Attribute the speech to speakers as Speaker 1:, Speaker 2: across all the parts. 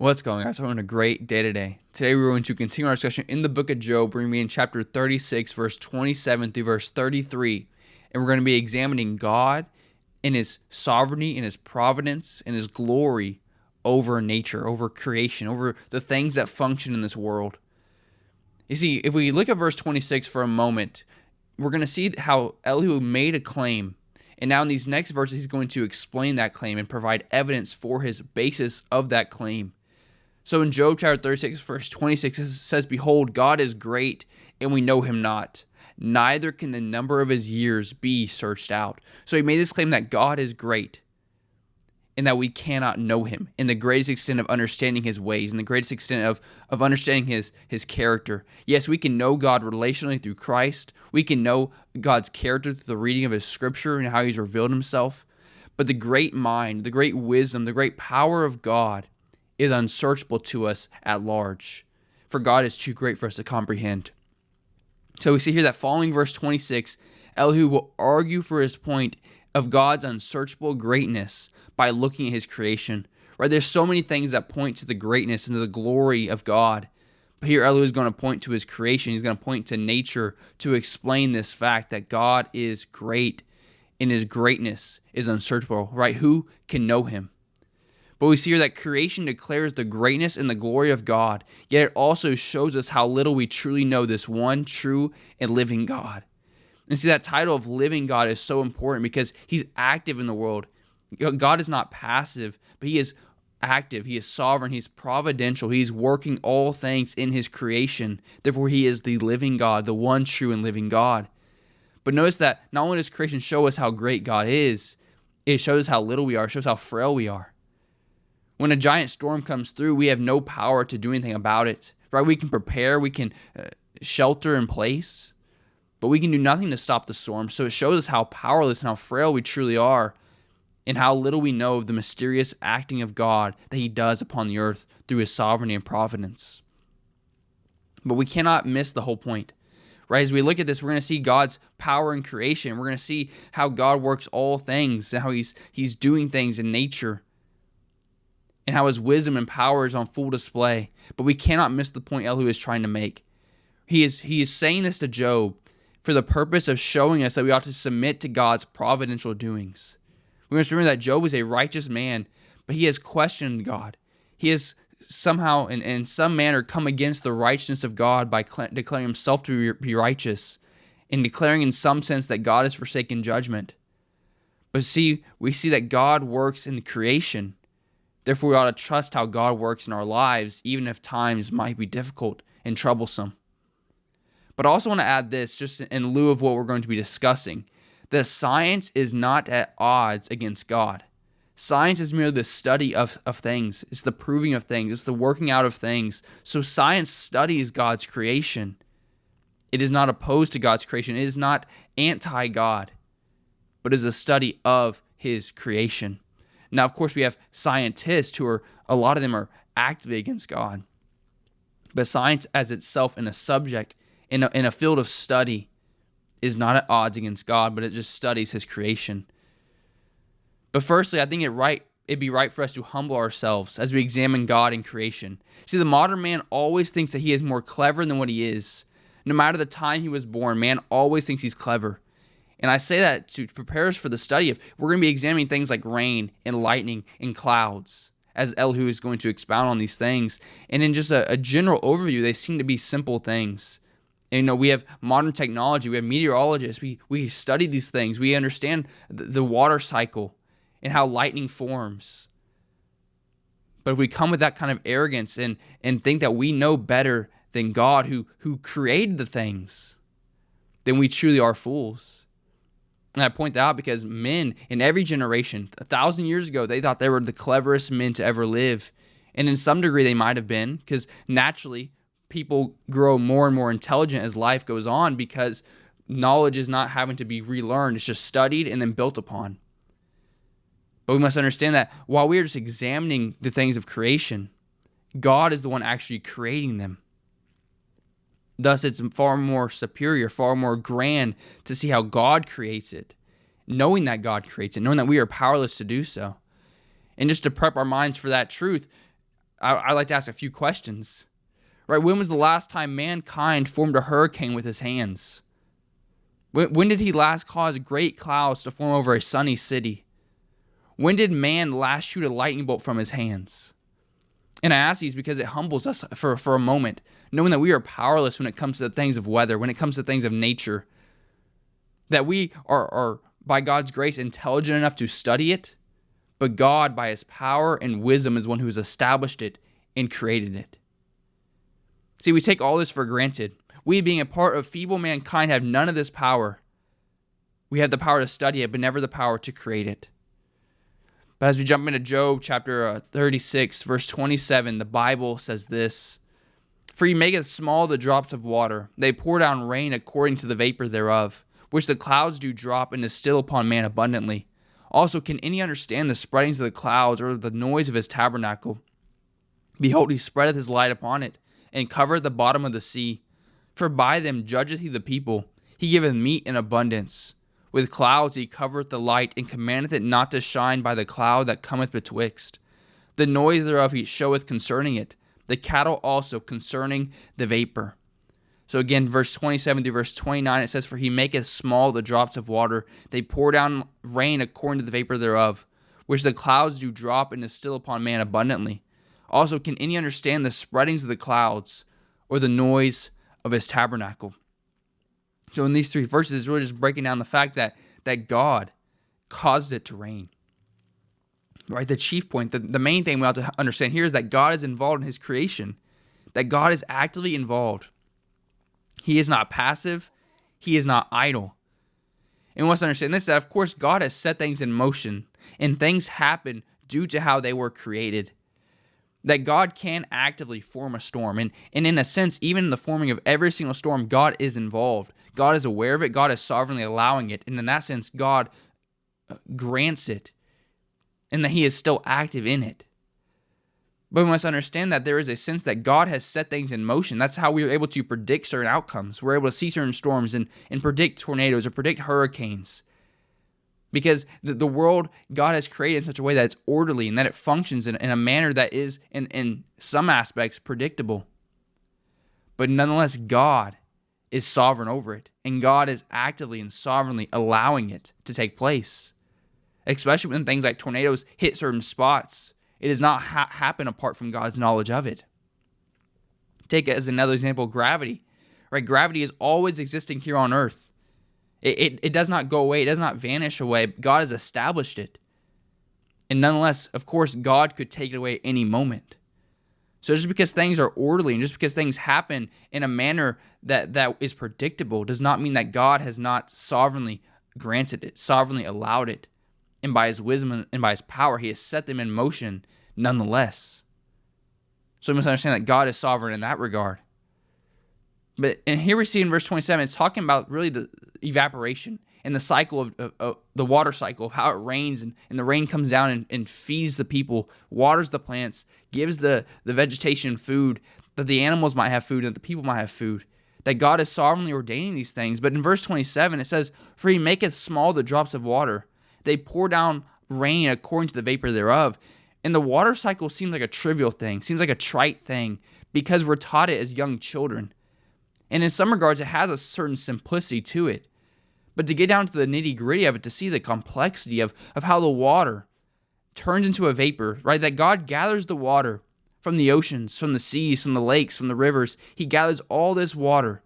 Speaker 1: What's going on, guys? We're having a great day today. Today we're going to continue our discussion in the book of Job. We're going to be in chapter 36, verse 27 through verse 33. And we're going to be examining God in his sovereignty, in his providence, and his glory over nature, over creation, over the things that function in this world. You see, if we look at verse 26 for a moment, we're going to see how Elihu made a claim. And now in these next verses, he's going to explain that claim and provide evidence for his basis of that claim. So in Job chapter 36, verse 26, it says, "Behold, God is great, and we know him not. Neither can the number of his years be searched out." So he made this claim that God is great, and that we cannot know him in the greatest extent of understanding his ways, in the greatest extent of understanding his character. Yes, we can know God relationally through Christ. We can know God's character through the reading of his scripture and how he's revealed himself. But the great mind, the great wisdom, the great power of God is unsearchable to us at large, for God is too great for us to comprehend. So we see here that following verse 26, Elihu will argue for his point of God's unsearchable greatness by looking at his creation. Right? There's so many things that point to the greatness and to the glory of God. But here Elihu is going to point to his creation. He's going to point to nature to explain this fact that God is great and his greatness is unsearchable. Right? Who can know him? But we see here that creation declares the greatness and the glory of God, yet it also shows us how little we truly know this one true and living God. And see, that title of living God is so important because he's active in the world. God is not passive, but he is active. He is sovereign. He's providential. He's working all things in his creation. Therefore, he is the living God, the one true and living God. But notice that not only does creation show us how great God is, it shows us how little we are. It shows how frail we are. When a giant storm comes through, we have no power to do anything about it. Right? We can prepare, we can shelter in place, but we can do nothing to stop the storm. So it shows us how powerless and how frail we truly are, and how little we know of the mysterious acting of God that he does upon the earth through his sovereignty and providence. But we cannot miss the whole point. Right? As we look at this, we're going to see God's power in creation. We're going to see how God works all things and how he's doing things in nature, and how his wisdom and power is on full display. But we cannot miss the point Elihu is trying to make. He is saying this to Job for the purpose of showing us that we ought to submit to God's providential doings. We must remember that Job is a righteous man, but he has questioned God. He has somehow, in some manner, come against the righteousness of God by declaring himself to be righteous, and declaring in some sense that God has forsaken judgment. But we see that God works in creation. Therefore, we ought to trust how God works in our lives, even if times might be difficult and troublesome. But I also want to add this, just in lieu of what we're going to be discussing, that science is not at odds against God. Science is merely the study of things. It's the proving of things. It's the working out of things. So science studies God's creation. It is not opposed to God's creation. It is not anti-God, but is a study of his creation. Now, of course, we have scientists who a lot of them are actively against God. But science as itself in a subject, in a field of study, is not at odds against God, but it just studies his creation. But firstly, I think it'd be right for us to humble ourselves as we examine God in creation. See, the modern man always thinks that he is more clever than what he is. No matter the time he was born, man always thinks he's clever. And I say that to prepare us for the study of, we're going to be examining things like rain and lightning and clouds, as Elihu is going to expound on these things. And in just a general overview, they seem to be simple things. And, we have modern technology, we have meteorologists, we study these things, we understand the water cycle and how lightning forms. But if we come with that kind of arrogance and think that we know better than God who created the things, then we truly are fools. And I point that out because men in every generation, 1,000 years ago, they thought they were the cleverest men to ever live. And in some degree, they might have been, because naturally, people grow more and more intelligent as life goes on, because knowledge is not having to be relearned. It's just studied and then built upon. But we must understand that while we are just examining the things of creation, God is the one actually creating them. Thus, it's far more superior, far more grand to see how God creates it, knowing that God creates it, knowing that we are powerless to do so. And just to prep our minds for that truth, I like to ask a few questions. Right? When was the last time mankind formed a hurricane with his hands? When did he last cause great clouds to form over a sunny city? When did man last shoot a lightning bolt from his hands? And I ask these because it humbles us for a moment, knowing that we are powerless when it comes to the things of weather, when it comes to things of nature, that we are by God's grace, intelligent enough to study it, but God, by his power and wisdom, is one who has established it and created it. See, we take all this for granted. We, being a part of feeble mankind, have none of this power. We have the power to study it, but never the power to create it. But as we jump into Job chapter 36, verse 27, the Bible says this: "For he maketh small the drops of water. They pour down rain according to the vapor thereof, which the clouds do drop and distill upon man abundantly. Also, can any understand the spreadings of the clouds, or the noise of his tabernacle? Behold, he spreadeth his light upon it, and covereth the bottom of the sea. For by them judgeth he the people. He giveth meat in abundance. With clouds he covereth the light, and commandeth it not to shine by the cloud that cometh betwixt. The noise thereof he showeth concerning it, the cattle also concerning the vapor." So again, verse 27 through verse 29, it says, "For he maketh small the drops of water. They pour down rain according to the vapor thereof, which the clouds do drop and distill upon man abundantly. Also, can any understand the spreadings of the clouds, or the noise of his tabernacle?" So in these three verses, it's really just breaking down the fact that God caused it to rain. Right? The chief point, the main thing we have to understand here is that God is involved in his creation, that God is actively involved. He is not passive. He is not idle. And we must understand this, that of course God has set things in motion, and things happen due to how they were created. That God can actively form a storm. And in a sense, even in the forming of every single storm, God is involved. God is aware of it. God is sovereignly allowing it. And in that sense, God grants it, and that he is still active in it. But we must understand that there is a sense that God has set things in motion. That's how we are able to predict certain outcomes. We're able to see certain storms and predict tornadoes or predict hurricanes. Because the world God has created in such a way that it's orderly and that it functions in a manner that is, in some aspects, predictable. But nonetheless, God is sovereign over it. And God is actively and sovereignly allowing it to take place. Especially when things like tornadoes hit certain spots. It does not happen apart from God's knowledge of it. Take as another example, gravity. Right? Gravity is always existing here on earth. It does not go away. It does not vanish away. God has established it. And nonetheless, of course, God could take it away at any moment. So just because things are orderly and just because things happen in a manner that is predictable does not mean that God has not sovereignly granted it, sovereignly allowed it. And by his wisdom and by his power, he has set them in motion nonetheless. So we must understand that God is sovereign in that regard. And here we see in verse 27, it's talking about really the evaporation and the cycle of the water cycle, of how it rains and the rain comes down and feeds the people, waters the plants, gives the vegetation food, that the animals might have food and that the people might have food. That God is sovereignly ordaining these things. But in verse 27, it says, "For he maketh small the drops of water. They pour down rain according to the vapor thereof." And the water cycle seems like a trivial thing, seems like a trite thing, because we're taught it as young children. And in some regards, it has a certain simplicity to it. But to get down to the nitty-gritty of it, to see the complexity of how the water turns into a vapor, right? That God gathers the water from the oceans, from the seas, from the lakes, from the rivers. He gathers all this water.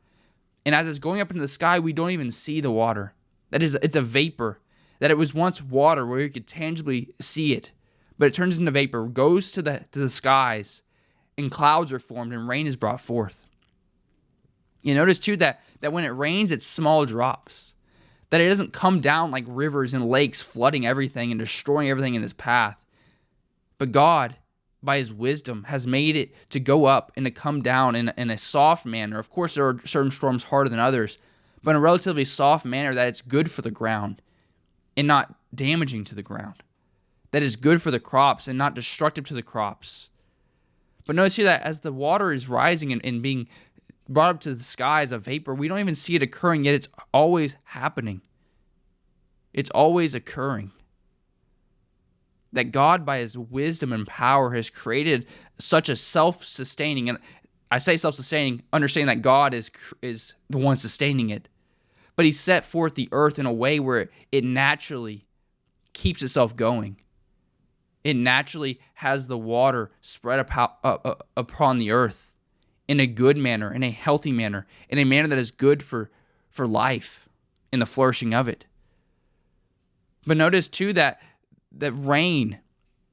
Speaker 1: And as it's going up into the sky, we don't even see the water. It's a vapor. That it was once water where you could tangibly see it. But it turns into vapor, goes to the skies, and clouds are formed, and rain is brought forth. You notice too that when it rains, it's small drops. That it doesn't come down like rivers and lakes, flooding everything and destroying everything in its path. But God, by his wisdom, has made it to go up and to come down in a soft manner. Of course, there are certain storms harder than others, but in a relatively soft manner that it's good for the ground and not damaging to the ground. That is good for the crops and not destructive to the crops. But notice here that as the water is rising and being brought up to the sky as a vapor, we don't even see it occurring, yet it's always happening. It's always occurring. That God, by his wisdom and power, has created such a self-sustaining, and I say self-sustaining, understanding that God is the one sustaining it. But he set forth the earth in a way where it naturally keeps itself going. It naturally has the water spread upon the earth in a good manner, in a healthy manner, in a manner that is good for life, in the flourishing of it. But notice too that rain,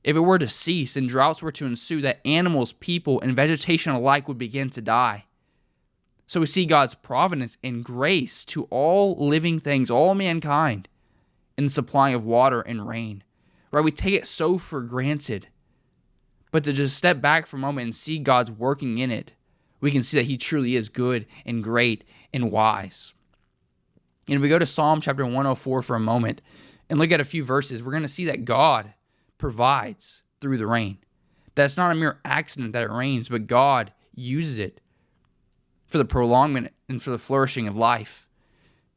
Speaker 1: if it were to cease and droughts were to ensue, that animals, people, and vegetation alike would begin to die. So we see God's providence and grace to all living things, all mankind, in the supplying of water and rain. Right? We take it so for granted. But to just step back for a moment and see God's working in it, we can see that he truly is good and great and wise. And if we go to Psalm chapter 104 for a moment and look at a few verses, we're going to see that God provides through the rain. That's not a mere accident that it rains, but God uses it for the prolongment and for the flourishing of life.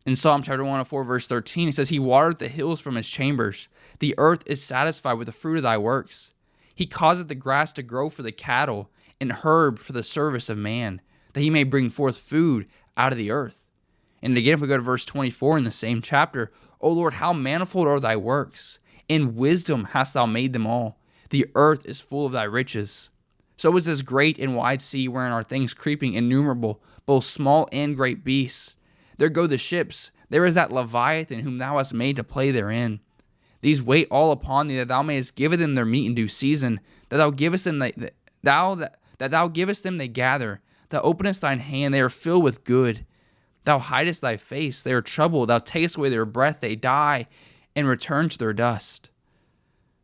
Speaker 1: In Psalm chapter 104, verse 13, it says, he watereth the hills from his chambers. The earth is satisfied with the fruit of thy works. He causeth the grass to grow for the cattle, and herb for the service of man, that he may bring forth food out of the earth. And again, if we go to verse 24 in the same chapter, O Lord, how manifold are thy works! In wisdom hast thou made them all. The earth is full of thy riches. So is this great and wide sea, wherein are things creeping innumerable, both small and great beasts. There go the ships. There is that Leviathan whom thou hast made to play therein. These wait all upon thee, that thou mayest give them their meat in due season, that thou givest them that thou givest them they gather. Thou openest thine hand, they are filled with good. Thou hidest thy face, they are troubled. Thou takest away their breath, they die, and return to their dust.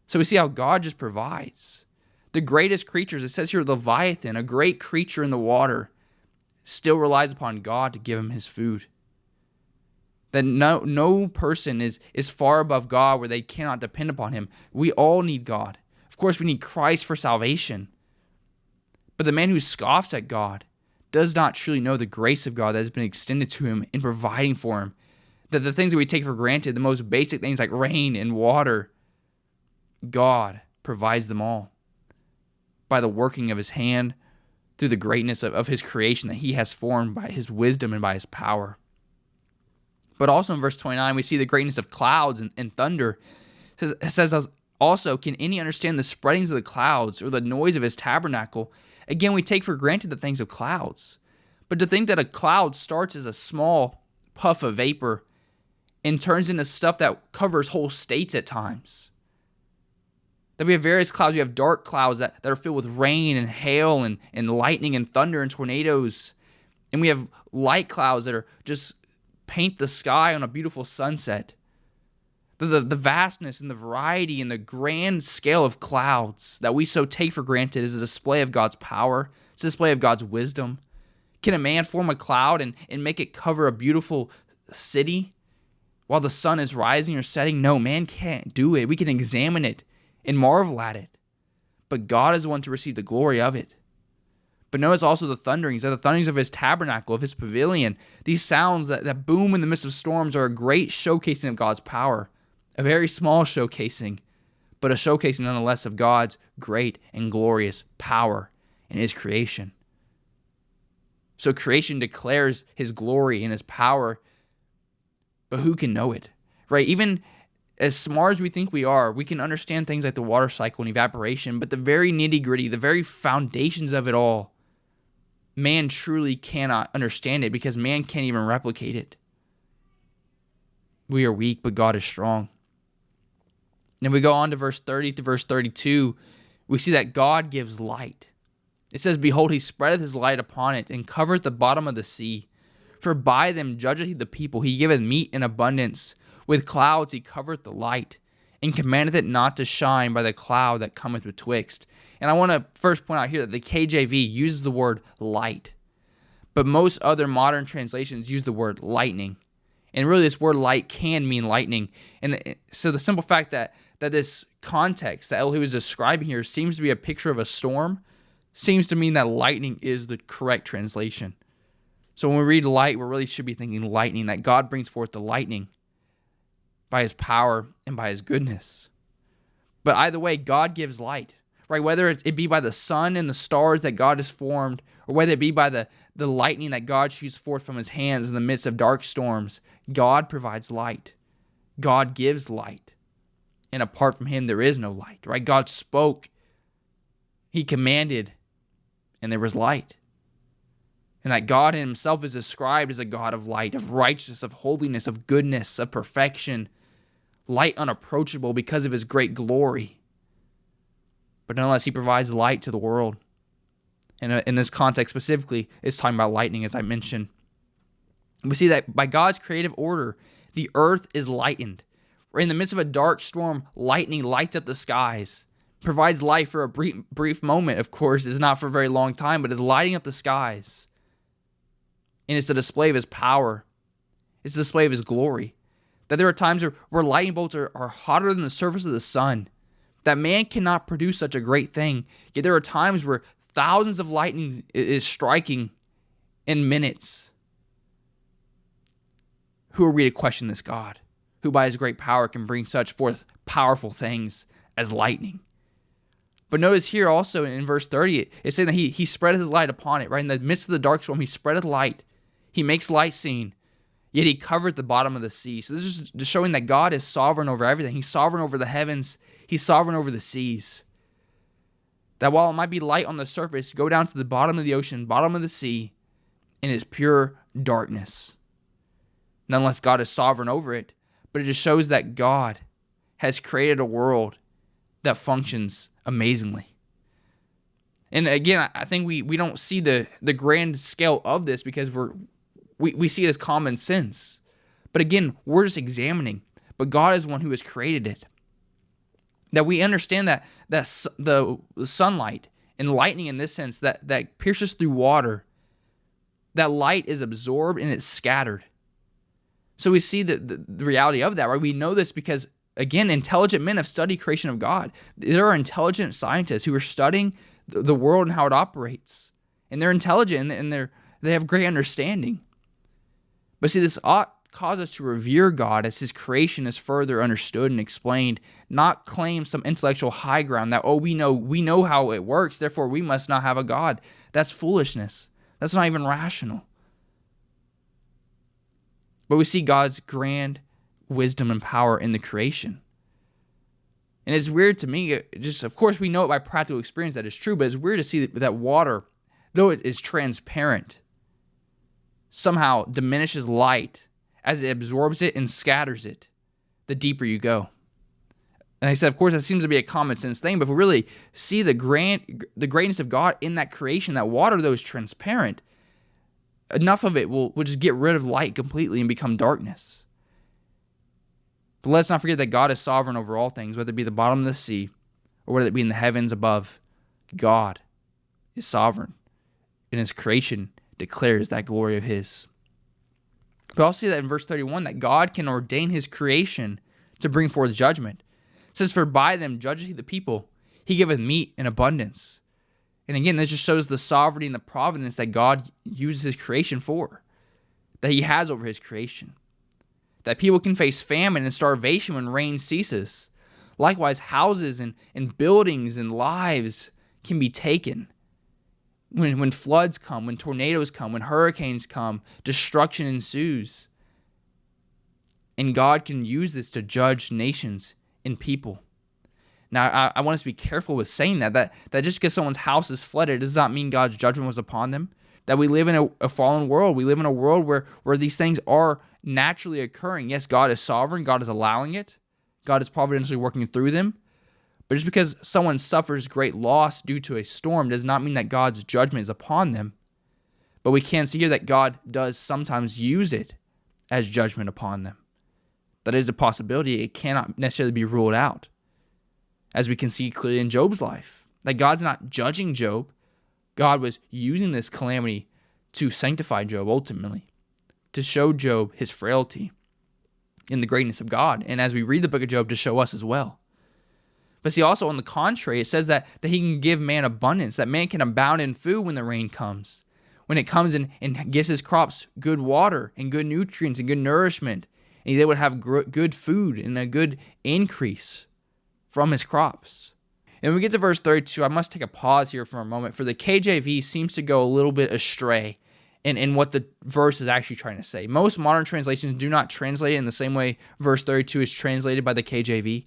Speaker 1: So we see how God just provides. The greatest creatures, it says here, Leviathan, a great creature in the water, still relies upon God to give him his food. That no person is far above God where they cannot depend upon him. We all need God. Of course, we need Christ for salvation. But the man who scoffs at God does not truly know the grace of God that has been extended to him in providing for him. That the things that we take for granted, the most basic things like rain and water, God provides them all by the working of his hand through the greatness of his creation that he has formed by his wisdom and by his power. But also in verse 29, we see the greatness of clouds and thunder. It says also, can any understand the spreadings of the clouds or the noise of his tabernacle? Again, we take for granted the things of clouds. But to think that a cloud starts as a small puff of vapor and turns into stuff that covers whole states at times. That we have various clouds. We have dark clouds that are filled with rain and hail and lightning and thunder and tornadoes. And we have light clouds that are just paint the sky on a beautiful sunset. The vastness and the variety and the grand scale of clouds that we so take for granted is a display of God's power. It's a display of God's wisdom. Can a man form a cloud and make it cover a beautiful city while the sun is rising or setting? No, man can't do it. We can examine it and marvel at it. But God is the one to receive the glory of it. But notice also the thunderings of his tabernacle, of his pavilion. These sounds that boom in the midst of storms are a great showcasing of God's power. A very small showcasing, but a showcasing nonetheless of God's great and glorious power in his creation. So creation declares his glory and his power, but who can know it? Right? Even as smart as we think we are, we can understand things like the water cycle and evaporation, but the very nitty-gritty, the very foundations of it all, man truly cannot understand it because man can't even replicate it. We are weak, but God is strong. And if we go on to verse 30 to verse 32, we see that God gives light. It says, behold, he spreadeth his light upon it, and covereth the bottom of the sea. For by them judgeth he the people. He giveth meat in abundance. With clouds he covereth the light, and commandeth it not to shine by the cloud that cometh betwixt. And I want to first point out here that the KJV uses the word light, but most other modern translations use the word lightning. And really this word light can mean lightning. And so the simple fact that this context that Elihu is describing here seems to be a picture of a storm seems to mean that lightning is the correct translation. So when we read light, we really should be thinking lightning, that God brings forth the lightning by his power and by his goodness. But either way, God gives light, right? Whether it be by the sun and the stars that God has formed, or whether it be by the lightning that God shoots forth from his hands in the midst of dark storms, God provides light. God gives light. And apart from him, there is no light, right? God spoke, he commanded, and there was light. And that God himself is described as a God of light, of righteousness, of holiness, of goodness, of perfection, light unapproachable because of his great glory. But nonetheless, he provides light to the world. And in this context specifically, it's talking about lightning, as I mentioned. We see that by God's creative order, the earth is lightened. In the midst of a dark storm, lightning lights up the skies, provides light for a brief moment, of course. It's not for a very long time, but it's lighting up the skies. And it's a display of his power. It's a display of his glory. That there are times where lightning bolts are hotter than the surface of the sun. That man cannot produce such a great thing. Yet there are times where thousands of lightning is striking in minutes. Who are we to question this God, who by his great power can bring such forth powerful things as lightning? But notice here also in verse 30, it's saying that he spread his light upon it, right? In the midst of the dark storm, he spreadeth light. He makes light seen, yet he covered the bottom of the sea. So this is just showing that God is sovereign over everything. He's sovereign over the heavens. He's sovereign over the seas. That while it might be light on the surface, go down to the bottom of the ocean, bottom of the sea, and it's pure darkness. Nonetheless, God is sovereign over it, but it just shows that God has created a world that functions amazingly. And again, I think we don't see the grand scale of this because we see it as common sense. But again, we're just examining. But God is one who has created it. That we understand that the sunlight and lightning in this sense that pierces through water, that light is absorbed and it's scattered. So we see the reality of that, right? We know this because, again, intelligent men have studied creation of God. There are intelligent scientists who are studying the world and how it operates. And they're intelligent and they have great understanding. But see, this ought cause us to revere God as his creation is further understood and explained, not claim some intellectual high ground that, we know how it works, therefore we must not have a God. That's foolishness. That's not even rational. But we see God's grand wisdom and power in the creation. And it's weird to me, just of course we know it by practical experience that it's true, but it's weird to see that water, though it is transparent, somehow diminishes light as it absorbs it and scatters it the deeper you go. And I said, of course, that seems to be a common sense thing, but if we really see the greatness of God in that creation, that water, though, is transparent, enough of it will just get rid of light completely and become darkness. But let's not forget that God is sovereign over all things, whether it be the bottom of the sea or whether it be in the heavens above. God is sovereign, and his creation declares that glory of his. But I'll see that in verse 31, that God can ordain his creation to bring forth judgment. It says, for by them judgeth he the people, he giveth meat in abundance. And again, this just shows the sovereignty and the providence that God uses his creation for, that he has over his creation. That people can face famine and starvation when rain ceases. Likewise, houses and buildings and lives can be taken. When floods come, when tornadoes come, when hurricanes come, destruction ensues. And God can use this to judge nations and people. Now, I want us to be careful with saying that just because someone's house is flooded does not mean God's judgment was upon them. That we live in a fallen world. We live in a world where these things are naturally occurring. Yes, God is sovereign. God is allowing it. God is providentially working through them. But just because someone suffers great loss due to a storm does not mean that God's judgment is upon them. But we can see here that God does sometimes use it as judgment upon them. That is a possibility. It cannot necessarily be ruled out. As we can see clearly in Job's life, that God's not judging Job. God was using this calamity to sanctify Job ultimately, to show Job his frailty in the greatness of God. And as we read the book of Job, to show us as well. But see, also on the contrary, it says that he can give man abundance, that man can abound in food when the rain comes. When it comes and gives his crops good water and good nutrients and good nourishment, and he's able to have good food and a good increase from his crops. And when we get to verse 32, I must take a pause here for a moment, for the KJV seems to go a little bit astray in what the verse is actually trying to say. Most modern translations do not translate it in the same way verse 32 is translated by the KJV.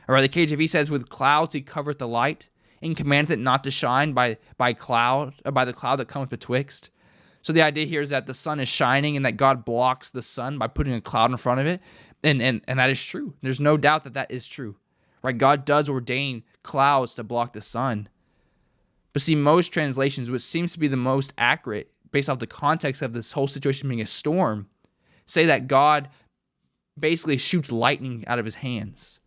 Speaker 1: Or the KJV says, with clouds he covereth the light, and commandeth it not to shine by the cloud that cometh betwixt. So the idea here is that the sun is shining and that God blocks the sun by putting a cloud in front of it. And that is true. There's no doubt that is true. Right? God does ordain clouds to block the sun. But see, most translations, which seems to be the most accurate based off the context of this whole situation being a storm, say that God basically shoots lightning out of his hands.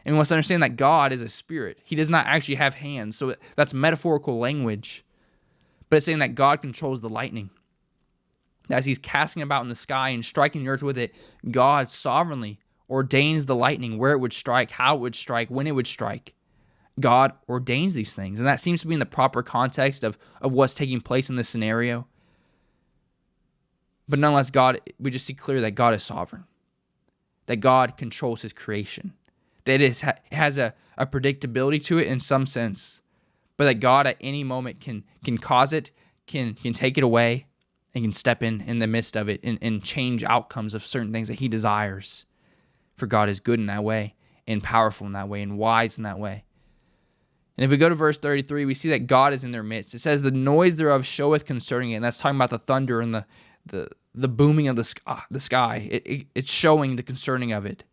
Speaker 1: And we must understand that God is a spirit. He does not actually have hands. So that's metaphorical language. But it's saying that God controls the lightning. As he's casting about in the sky and striking the earth with it, God sovereignly ordains the lightning, where it would strike, how it would strike, when it would strike. God ordains these things. And that seems to be in the proper context of what's taking place in this scenario. But nonetheless, we just see clearly that God is sovereign. That God controls his creation. That it has a predictability to it in some sense. But that God at any moment can cause it, can take it away, and can step in the midst of it and change outcomes of certain things that he desires. For God is good in that way, and powerful in that way, and wise in that way. And if we go to verse 33, we see that God is in their midst. It says, the noise thereof showeth concerning it. And that's talking about the thunder and the booming of the sky. It's showing the concerning of it.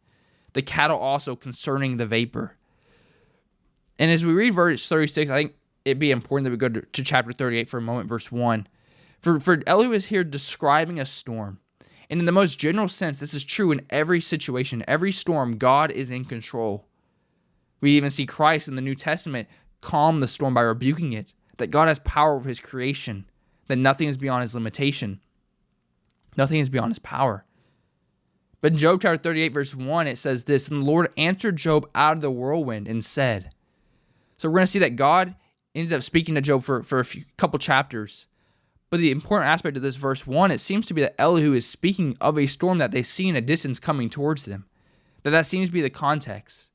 Speaker 1: The cattle also concerning the vapor. And as we read verse 36, I think it'd be important that we go to chapter 38 for a moment, verse 1. For Elihu is here describing a storm. And in the most general sense, this is true in every situation, every storm, God is in control. We even see Christ in the New Testament calm the storm by rebuking it, that God has power over his creation, that nothing is beyond his limitation. Nothing is beyond his power. But in Job chapter 38, verse 1, it says this, and the Lord answered Job out of the whirlwind and said. So we're going to see that God ends up speaking to Job for a couple chapters. But the important aspect of this verse 1, it seems to be that Elihu is speaking of a storm that they see in a distance coming towards them. That seems to be the context.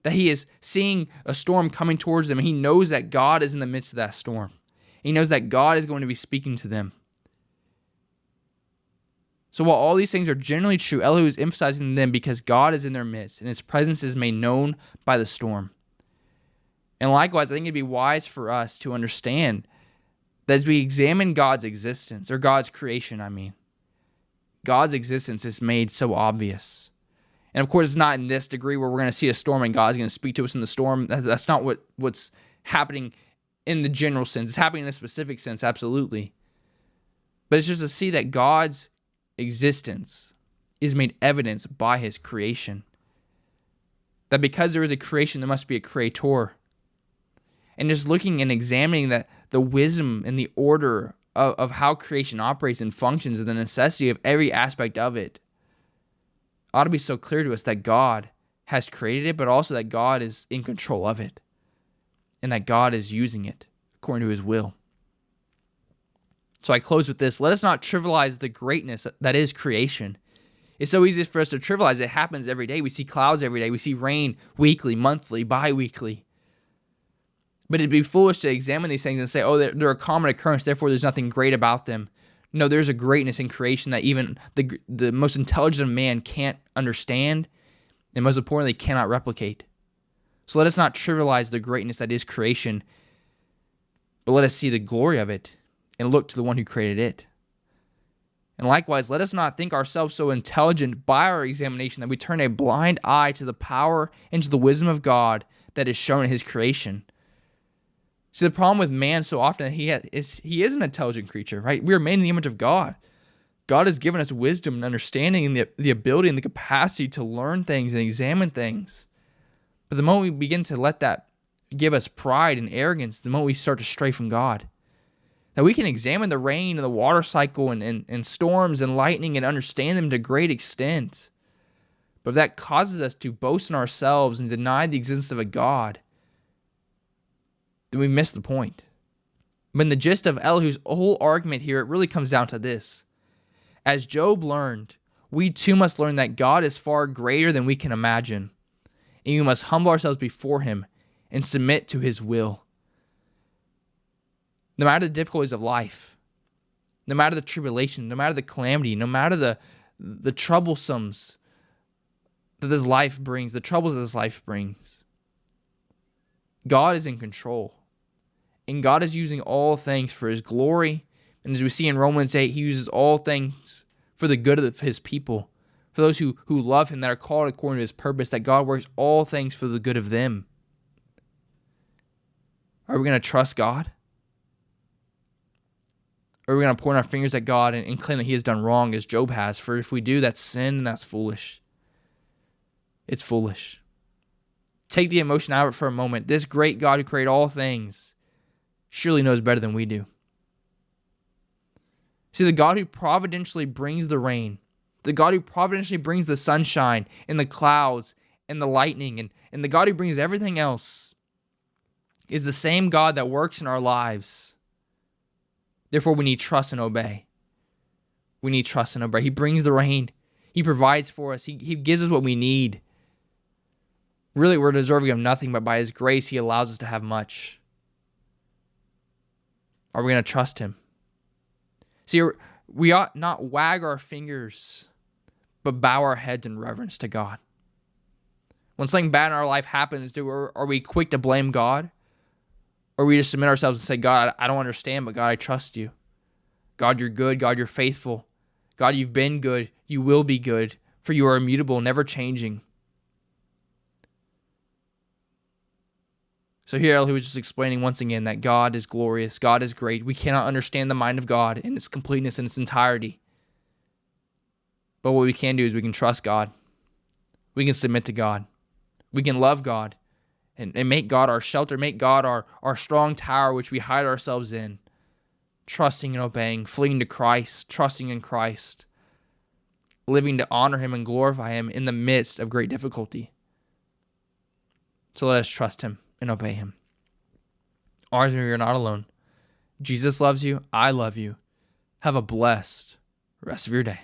Speaker 1: That he is seeing a storm coming towards them, and he knows that God is in the midst of that storm. He knows that God is going to be speaking to them. So while all these things are generally true, Elihu is emphasizing them because God is in their midst, and his presence is made known by the storm. And likewise, I think it'd be wise for us to understand that as we examine God's existence, or God's creation, God's existence is made so obvious. And of course, it's not in this degree where we're going to see a storm and God's going to speak to us in the storm. That's not what's happening in the general sense. It's happening in a specific sense, absolutely. But it's just to see that God's existence is made evidence by his creation. That because there is a creation, there must be a creator. And just looking and examining that the wisdom and the order of how creation operates and functions and the necessity of every aspect of it ought to be so clear to us that God has created it, but also that God is in control of it and that God is using it according to his will. So I close with this. Let us not trivialize the greatness that is creation. It's so easy for us to trivialize. It happens every day. We see clouds every day. We see rain weekly, monthly, bi-weekly. But it'd be foolish to examine these things and say, oh, they're a common occurrence, therefore there's nothing great about them. No, there's a greatness in creation that even the most intelligent of man can't understand, and most importantly, cannot replicate. So let us not trivialize the greatness that is creation, but let us see the glory of it and look to the one who created it. And likewise, let us not think ourselves so intelligent by our examination that we turn a blind eye to the power and to the wisdom of God that is shown in his creation. See, the problem with man so often, he is an intelligent creature, right? We are made in the image of God. God has given us wisdom and understanding and the ability and the capacity to learn things and examine things. But the moment we begin to let that give us pride and arrogance, the moment we start to stray from God, that we can examine the rain and the water cycle and storms and lightning and understand them to a great extent. But if that causes us to boast in ourselves and deny the existence of a God, then we miss the point. But in the gist of Elihu's whole argument here, it really comes down to this. As Job learned, we too must learn that God is far greater than we can imagine. and we must humble ourselves before him and submit to his will. No matter the difficulties of life, no matter the tribulation, no matter the calamity, no matter the troublesomes that this life brings, the troubles that this life brings, God is in control. And God is using all things for his glory. And as we see in Romans 8, he uses all things for the good of his people, for those who love him, that are called according to his purpose, that God works all things for the good of them. Are we going to trust God? Or are we going to point our fingers at God and claim that he has done wrong, as Job has? For if we do, that's sin and that's foolish. It's foolish. Take the emotion out of it for a moment. This great God who created all things surely knows better than we do. See, the God who providentially brings the rain, the God who providentially brings the sunshine and the clouds and the lightning, and the God who brings everything else, is the same God that works in our lives. Therefore, we need trust and obey. We need trust and obey. He brings the rain. He provides for us. He gives us what we need. Really, we're deserving of nothing, but by his grace, he allows us to have much. Are we going to trust him? See, we ought not wag our fingers, but bow our heads in reverence to God. When something bad in our life happens, are we quick to blame God? Or we just submit ourselves and say, God, I don't understand, but God, I trust you. God, you're good. God, you're faithful. God, you've been good. You will be good, for you are immutable, never changing. So here Elihu was just explaining once again that God is glorious. God is great. We cannot understand the mind of God in its completeness and its entirety. But what we can do is we can trust God. We can submit to God. We can love God and make God our shelter, make God our strong tower which we hide ourselves in, trusting and obeying, fleeing to Christ, trusting in Christ, living to honor him and glorify him in the midst of great difficulty. So let us trust him and obey him. Ours, you're not alone. Jesus loves you. I love you. Have a blessed rest of your day.